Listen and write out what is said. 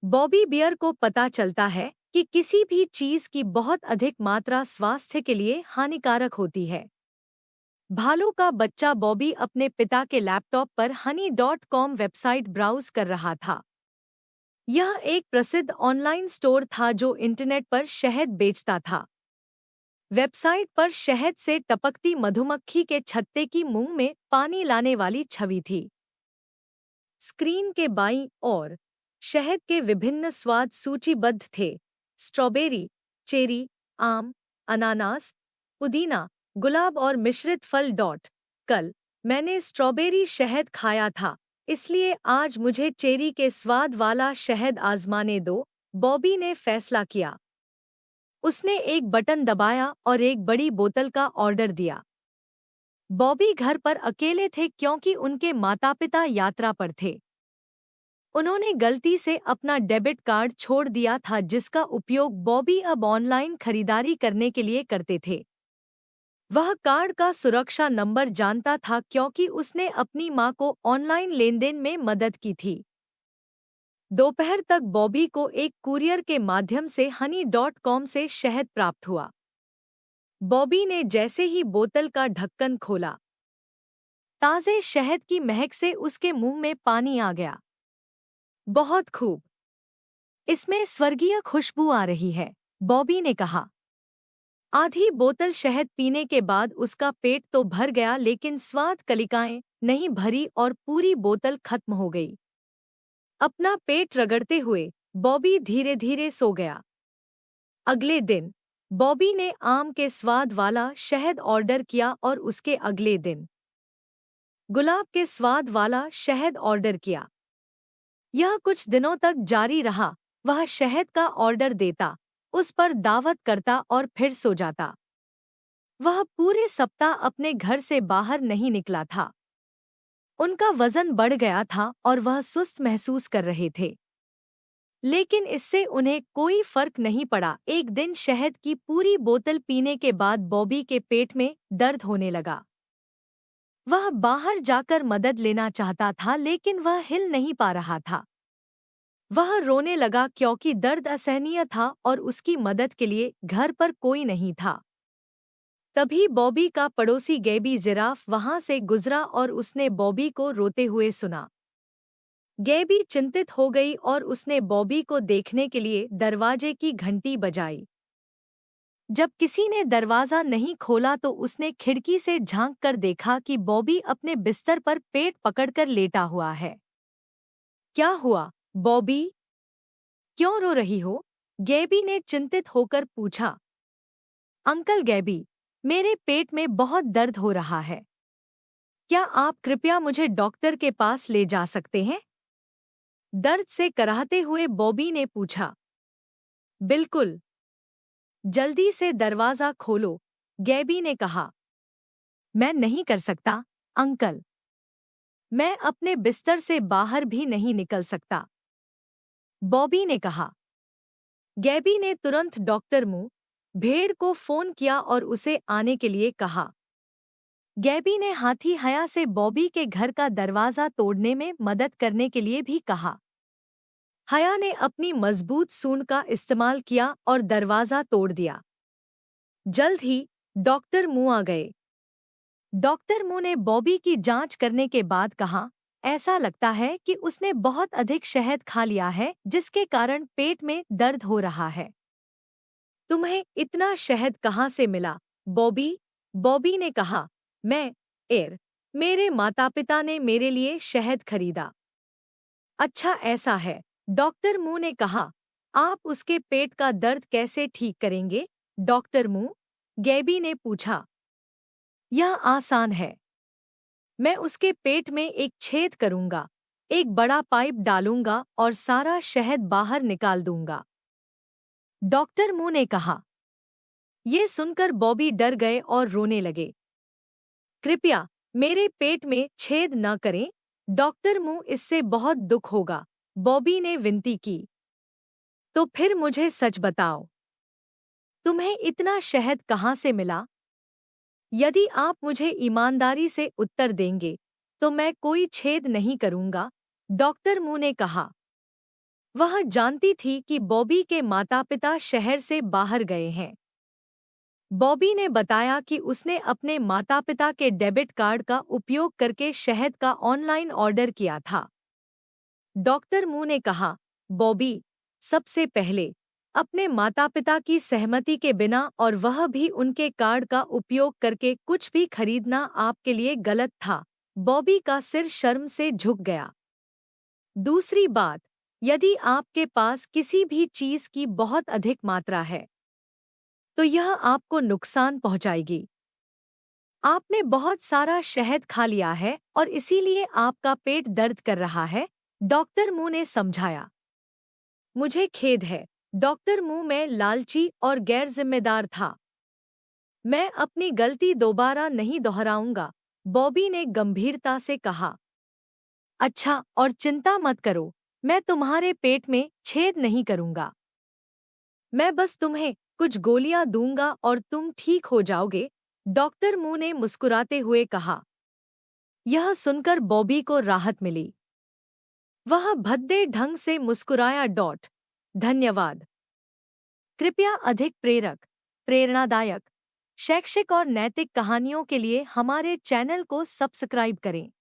Bobby beer को पता चलता है कि किसी भी चीज की बहुत अधिक मात्रा स्वास्थ्य के लिए हानिकारक होती है। भालू का बच्चा बॉबी अपने पिता के लैपटॉप पर honey.com वेबसाइट ब्राउज कर रहा था। यह एक प्रसिद्ध ऑनलाइन स्टोर था जो इंटरनेट पर शहद बेचता था। वेबसाइट पर शहद से टपकती मधुमक्खी के छत्ते की मुंह में पानी लाने वाली छवि थी। स्क्रीन के बाईं ओर शहद के विभिन्न स्वाद सूचीबद्ध थे: स्ट्रॉबेरी, चेरी, आम, अनानास, पुदीना, गुलाब और मिश्रित फल। कल मैंने स्ट्रॉबेरी शहद खाया था, इसलिए आज मुझे चेरी के स्वाद वाला शहद आजमाने दो, बॉबी ने फैसला किया। उसने एक बटन दबाया और एक बड़ी बोतल का ऑर्डर दिया। बॉबी घर पर अकेले थे क्योंकि उनके माता-पिता यात्रा पर थे। उन्होंने गलती से अपना डेबिट कार्ड छोड़ दिया था जिसका उपयोग बॉबी अब ऑनलाइन खरीदारी करने के लिए करते थे। वह कार्ड का सुरक्षा नंबर जानता था क्योंकि उसने अपनी मां को ऑनलाइन लेनदेन में मदद की थी। दोपहर तक बॉबी को एक कुरियर के माध्यम से honey.com से शहद प्राप्त हुआ। बॉबी ने जैसे ही बोतल का ढक्कन खोला, ताजे शहद की महक से उसके मुंह में पानी आ गया। बहुत खूब, इसमें स्वर्गीय खुशबू आ रही है, बॉबी ने कहा। आधी बोतल शहद पीने के बाद उसका पेट तो भर गया लेकिन स्वाद कलिकाएं नहीं भरी और पूरी बोतल खत्म हो गई। अपना पेट रगड़ते हुए बॉबी धीरे धीरे सो गया। अगले दिन बॉबी ने आम के स्वाद वाला शहद ऑर्डर किया और उसके अगले दिन गुलाब के स्वाद वाला शहद ऑर्डर किया। यह कुछ दिनों तक जारी रहा। वह शहद का ऑर्डर देता, उस पर दावत करता और फिर सो जाता। वह पूरे सप्ताह अपने घर से बाहर नहीं निकला था। उनका वजन बढ़ गया था और वह सुस्त महसूस कर रहे थे, लेकिन इससे उन्हें कोई फर्क नहीं पड़ा। एक दिन शहद की पूरी बोतल पीने के बाद बॉबी के पेट में दर्द होने लगा। वह बाहर जाकर मदद लेना चाहता था लेकिन वह हिल नहीं पा रहा था। वह रोने लगा क्योंकि दर्द असहनीय था और उसकी मदद के लिए घर पर कोई नहीं था। तभी बॉबी का पड़ोसी गैबी जिराफ वहां से गुजरा और उसने बॉबी को रोते हुए सुना। गैबी चिंतित हो गई और उसने बॉबी को देखने के लिए दरवाजे की घंटी बजाई। जब किसी ने दरवाजा नहीं खोला तो उसने खिड़की से झांक कर देखा कि बॉबी अपने बिस्तर पर पेट पकड़कर लेटा हुआ है। क्या हुआ, बॉबी? क्यों रो रही हो? गैबी ने चिंतित होकर पूछा। अंकल गैबी, मेरे पेट में बहुत दर्द हो रहा है। क्या आप कृपया मुझे डॉक्टर के पास ले जा सकते हैं? दर्द से कराहते हुए बॉबी ने पूछा। बिल्कुल, जल्दी से दरवाजा खोलो, गैबी ने कहा। मैं नहीं कर सकता, अंकल। मैं अपने बिस्तर से बाहर भी नहीं निकल सकता, बॉबी ने कहा। गैबी ने तुरंत डॉक्टर मुंह भेड़ को फोन किया और उसे आने के लिए कहा। गैबी ने हाथी हया से बॉबी के घर का दरवाजा तोड़ने में मदद करने के लिए भी कहा। हया ने अपनी मजबूत सूंड का इस्तेमाल किया और दरवाजा तोड़ दिया। जल्द ही डॉक्टर मुंह आ गए। डॉक्टर मुंह ने बॉबी की जांच करने के बाद कहा, ऐसा लगता है कि उसने बहुत अधिक शहद खा लिया है जिसके कारण पेट में दर्द हो रहा है। तुम्हें इतना शहद कहाँ से मिला, बॉबी? बॉबी ने कहा, मेरे माता-पिता ने मेरे लिए शहद खरीदा। अच्छा ऐसा है, डॉक्टर मुंह ने कहा। आप उसके पेट का दर्द कैसे ठीक करेंगे, डॉक्टर मुंह? गैबी ने पूछा। यह आसान है। मैं उसके पेट में एक छेद करूंगा, एक बड़ा पाइप डालूंगा और सारा शहद बाहर निकाल दूंगा, डॉक्टर मुंह ने कहा। ये सुनकर बॉबी डर गए और रोने लगे। कृपया मेरे पेट में छेद न करें, डॉक्टर मुंह, इससे बहुत दुख होगा, बॉबी ने विनती की। तो फिर मुझे सच बताओ, तुम्हें इतना शहद कहाँ से मिला? यदि आप मुझे ईमानदारी से उत्तर देंगे तो मैं कोई छेद नहीं करूंगा, डॉक्टर मुंह ने कहा। वह जानती थी कि बॉबी के माता-पिता शहर से बाहर गए हैं। बॉबी ने बताया कि उसने अपने माता-पिता के डेबिट कार्ड का उपयोग करके शहद का ऑनलाइन ऑर्डर किया था। डॉक्टर मू ने कहा, बॉबी, सबसे पहले अपने माता-पिता की सहमति के बिना और वह भी उनके कार्ड का उपयोग करके कुछ भी खरीदना आपके लिए गलत था। बॉबी का सिर शर्म से झुक गया। दूसरी बात, यदि आपके पास किसी भी चीज की बहुत अधिक मात्रा है, तो यह आपको नुकसान पहुंचाएगी। आपने बहुत सारा शहद खा लिया है और इसीलिए आपका पेट दर्द कर रहा है, डॉक्टर मू ने समझाया। मुझे खेद है, डॉक्टर मू, मैं लालची और गैर जिम्मेदार था। मैं अपनी गलती दोबारा नहीं दोहराऊंगा, बॉबी ने गंभीरता से कहा। अच्छा, और चिंता मत करो, मैं तुम्हारे पेट में छेद नहीं करूंगा। मैं बस तुम्हें कुछ गोलियां दूंगा और तुम ठीक हो जाओगे, डॉक्टर मू ने मुस्कुराते हुए कहा। यह सुनकर बॉबी को राहत मिली। वह भद्दे ढंग से मुस्कुराया। धन्यवाद। कृपया अधिक प्रेरक, प्रेरणादायक, शैक्षिक और नैतिक कहानियों के लिए हमारे चैनल को सब्सक्राइब करें।